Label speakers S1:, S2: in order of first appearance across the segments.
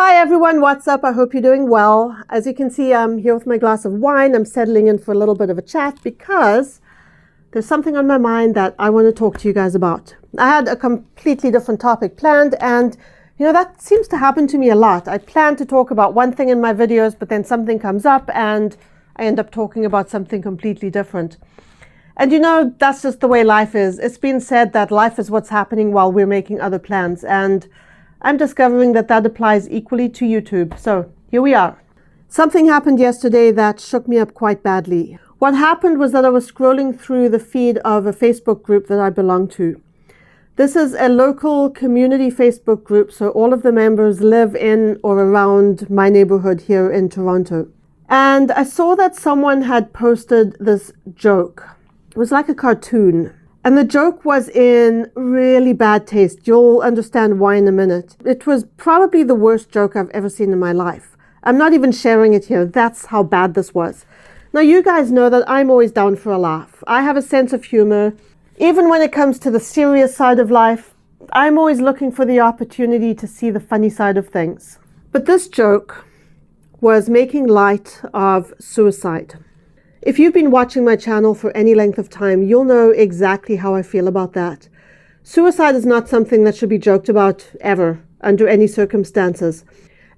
S1: Hi everyone, what's up? I hope you're doing well. As you can see, I'm here with my glass of wine. I'm settling in for a little bit of a chat because there's something on my mind that I want to talk to you guys about. I had a completely different topic planned, and that seems to happen to me a lot. I plan to talk about one thing in my videos, but then something comes up and I end up talking about something completely different. And that's just the way life is. It's been said that life is what's happening while we're making other plans, and I'm discovering that applies equally to YouTube. So here we are. Something happened yesterday that shook me up quite badly. What happened was that I was scrolling through the feed of a Facebook group that I belong to. This is a local community Facebook group, so all of the members live in or around my neighborhood here in Toronto. And I saw that someone had posted this joke. It was like a cartoon. And the joke was in really bad taste. You'll understand why in a minute. It was probably the worst joke I've ever seen in my life. I'm not even sharing it here. That's how bad this was. Now, you guys know that I'm always down for a laugh. I have a sense of humor. Even when it comes to the serious side of life, I'm always looking for the opportunity to see the funny side of things. But this joke was making light of suicide. If you've been watching my channel for any length of time, you'll know exactly how I feel about that. Suicide is not something that should be joked about ever, under any circumstances.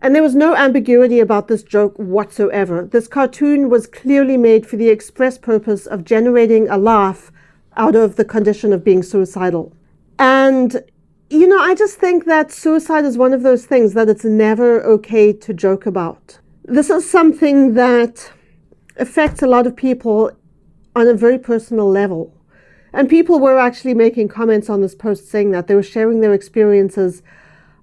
S1: And there was no ambiguity about this joke whatsoever. This cartoon was clearly made for the express purpose of generating a laugh out of the condition of being suicidal. And, I just think that suicide is one of those things that it's never okay to joke about. This is something that affects a lot of people on a very personal level. And people were actually making comments on this post saying that they were sharing their experiences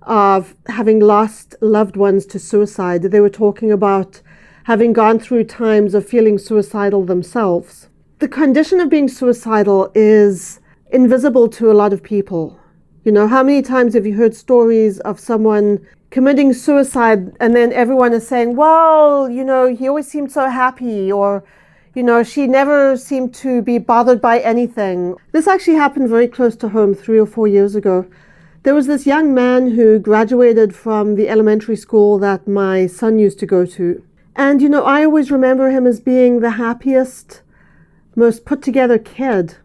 S1: of having lost loved ones to suicide. They were talking about having gone through times of feeling suicidal themselves. The condition of being suicidal is invisible to a lot of people. How many times have you heard stories of someone committing suicide and then everyone is saying, well, he always seemed so happy, or, she never seemed to be bothered by anything. This actually happened very close to home 3 or 4 years ago. There was this young man who graduated from the elementary school that my son used to go to. And, I always remember him as being the happiest, most put together kid.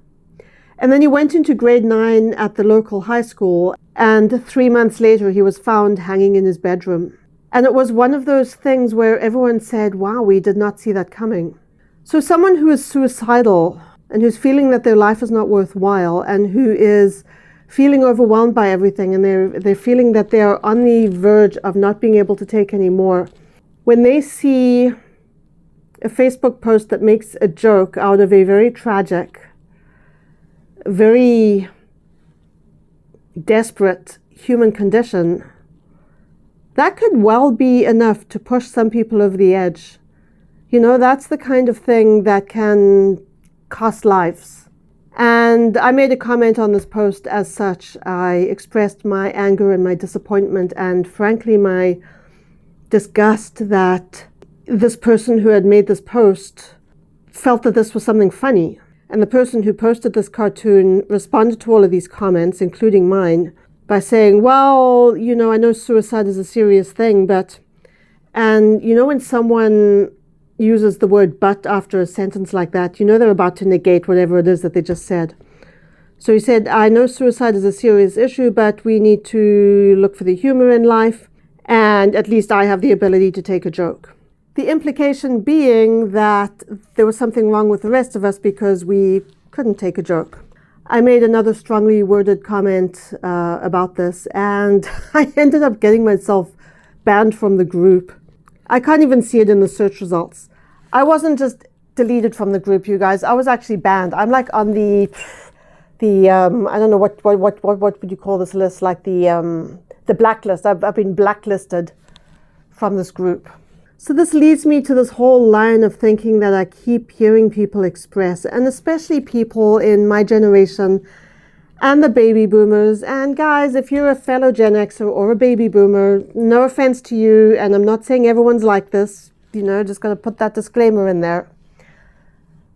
S1: And then he went into grade 9 at the local high school, and 3 months later he was found hanging in his bedroom. And it was one of those things where everyone said, wow, we did not see that coming. So someone who is suicidal and who's feeling that their life is not worthwhile and who is feeling overwhelmed by everything, and they're feeling that they are on the verge of not being able to take any more, when they see a Facebook post that makes a joke out of a very tragic, very desperate human condition, that could well be enough to push some people over the edge. That's the kind of thing that can cost lives. And I made a comment on this post as such. I expressed my anger and my disappointment and frankly my disgust that this person who had made this post felt that this was something funny. And the person who posted this cartoon responded to all of these comments, including mine, by saying, well, I know suicide is a serious thing, but, and when someone uses the word but after a sentence like that, they're about to negate whatever it is that they just said. So he said, I know suicide is a serious issue, but we need to look for the humor in life, and at least I have the ability to take a joke. The implication being that there was something wrong with the rest of us because we couldn't take a joke. I made another strongly worded comment about this, and I ended up getting myself banned from the group. I can't even see it in the search results. I wasn't just deleted from the group, you guys. I was actually banned. I'm like on the I don't know what would you call this list? Like the blacklist. I've been blacklisted from this group. So this leads me to this whole line of thinking that I keep hearing people express, and especially people in my generation and the baby boomers. And guys, if you're a fellow Gen Xer or a baby boomer, no offense to you, and I'm not saying everyone's like this, just going to put that disclaimer in there.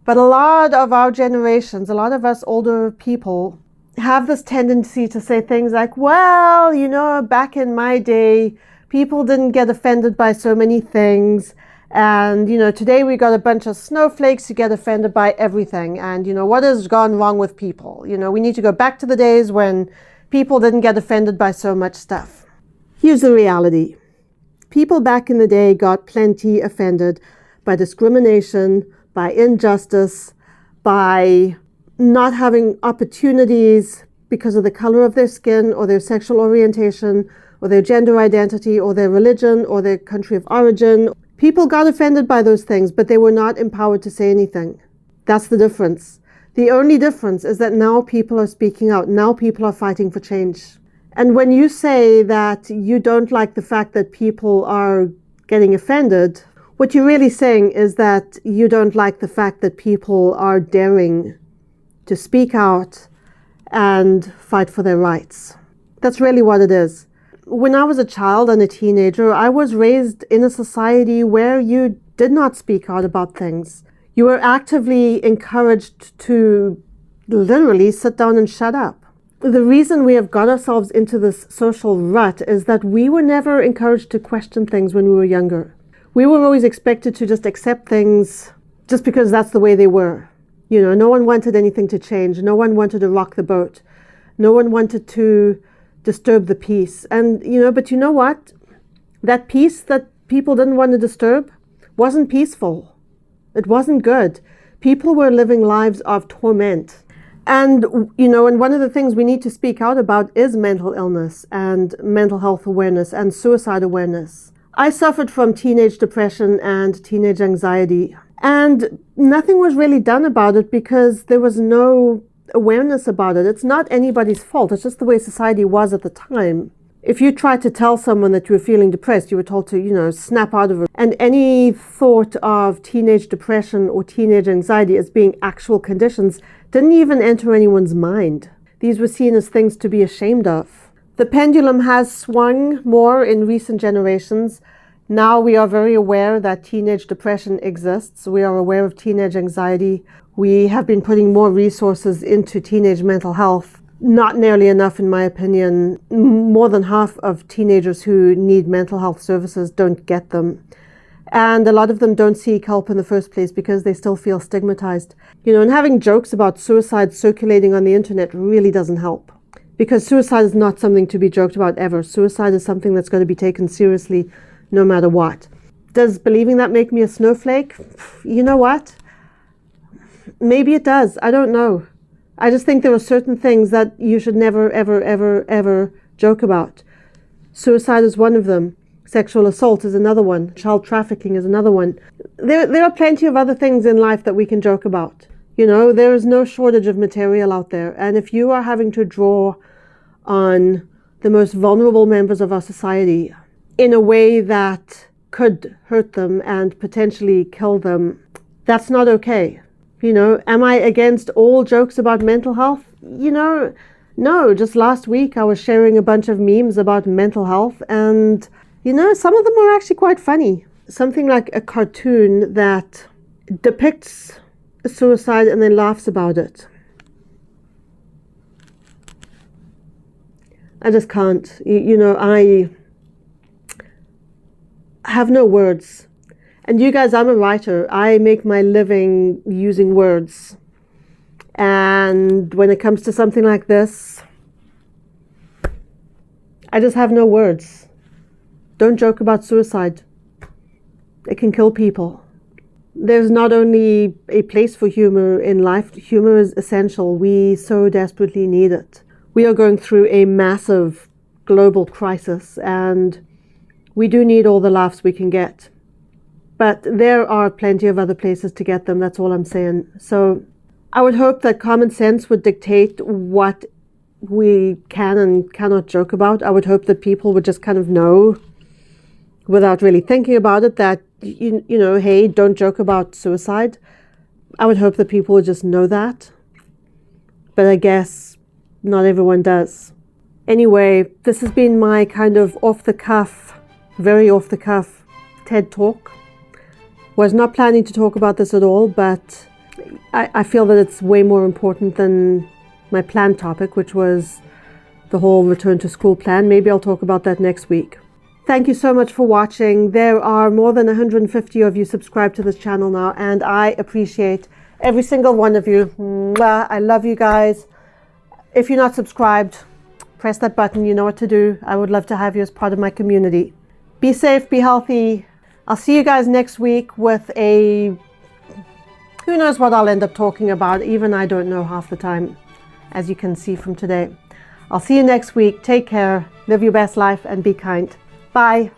S1: But a lot of our generations, a lot of us older people have this tendency to say things like, well, back in my day, people didn't get offended by so many things. And, today we got a bunch of snowflakes who get offended by everything. And, what has gone wrong with people? We need to go back to the days when people didn't get offended by so much stuff. Here's the reality. People back in the day got plenty offended by discrimination, by injustice, by not having opportunities because of the color of their skin or their sexual orientation or their gender identity or their religion or their country of origin. People got offended by those things, but they were not empowered to say anything. That's the difference. The only difference is that now people are speaking out. Now people are fighting for change. And when you say that you don't like the fact that people are getting offended, what you're really saying is that you don't like the fact that people are daring to speak out and fight for their rights. That's really what it is. When I was a child and a teenager, I was raised in a society where you did not speak out about things. You were actively encouraged to literally sit down and shut up. The reason we have got ourselves into this social rut is that we were never encouraged to question things when we were younger. We were always expected to just accept things just because that's the way they were. No one wanted anything to change. No one wanted to rock the boat. No one wanted to disturb the peace. And, but you know what? That peace that people didn't want to disturb wasn't peaceful. It wasn't good. People were living lives of torment. And, and one of the things we need to speak out about is mental illness and mental health awareness and suicide awareness. I suffered from teenage depression and teenage anxiety, and nothing was really done about it because there was no awareness about it. It's not anybody's fault. It's just the way society was at the time. If you tried to tell someone that you were feeling depressed, you were told to, snap out of it. And any thought of teenage depression or teenage anxiety as being actual conditions didn't even enter anyone's mind. These were seen as things to be ashamed of. The pendulum has swung more in recent generations. Now we are very aware that teenage depression exists. We are aware of teenage anxiety. We have been putting more resources into teenage mental health. Not nearly enough, in my opinion. More than half of teenagers who need mental health services don't get them. And a lot of them don't seek help in the first place because they still feel stigmatized. And having jokes about suicide circulating on the internet really doesn't help. Because suicide is not something to be joked about ever. Suicide is something that's going to be taken seriously no matter what. Does believing that make me a snowflake? You know what? Maybe it does. I don't know. I just think there are certain things that you should never, ever, ever, ever joke about. Suicide is one of them. Sexual assault is another one. Child trafficking is another one. There are plenty of other things in life that we can joke about. There is no shortage of material out there. And if you are having to draw on the most vulnerable members of our society in a way that could hurt them and potentially kill them, that's not okay. Am I against all jokes about mental health? No. Just last week I was sharing a bunch of memes about mental health, and, some of them were actually quite funny. Something like a cartoon that depicts suicide and then laughs about it. I just can't. I have no words. And you guys, I'm a writer. I make my living using words. And when it comes to something like this, I just have no words. Don't joke about suicide. It can kill people. There's not only a place for humor in life, humor is essential. We so desperately need it. We are going through a massive global crisis, and we do need all the laughs we can get. But there are plenty of other places to get them, that's all I'm saying. So I would hope that common sense would dictate what we can and cannot joke about. I would hope that people would just kind of know, without really thinking about it, that, hey, don't joke about suicide. I would hope that people would just know that. But I guess not everyone does. Anyway, this has been my kind of off-the-cuff, very off-the-cuff TED Talk. Was not planning to talk about this at all, but I feel that it's way more important than my planned topic, which was the whole return to school plan. Maybe I'll talk about that next week. Thank you so much for watching. There are more than 150 of you subscribed to this channel now, and I appreciate every single one of you. Mwah. I love you guys. If you're not subscribed, press that button. You know what to do. I would love to have you as part of my community. Be safe, be healthy. I'll see you guys next week with who knows what I'll end up talking about. Even I don't know half the time, as you can see from today. I'll see you next week. Take care, live your best life, and be kind. Bye.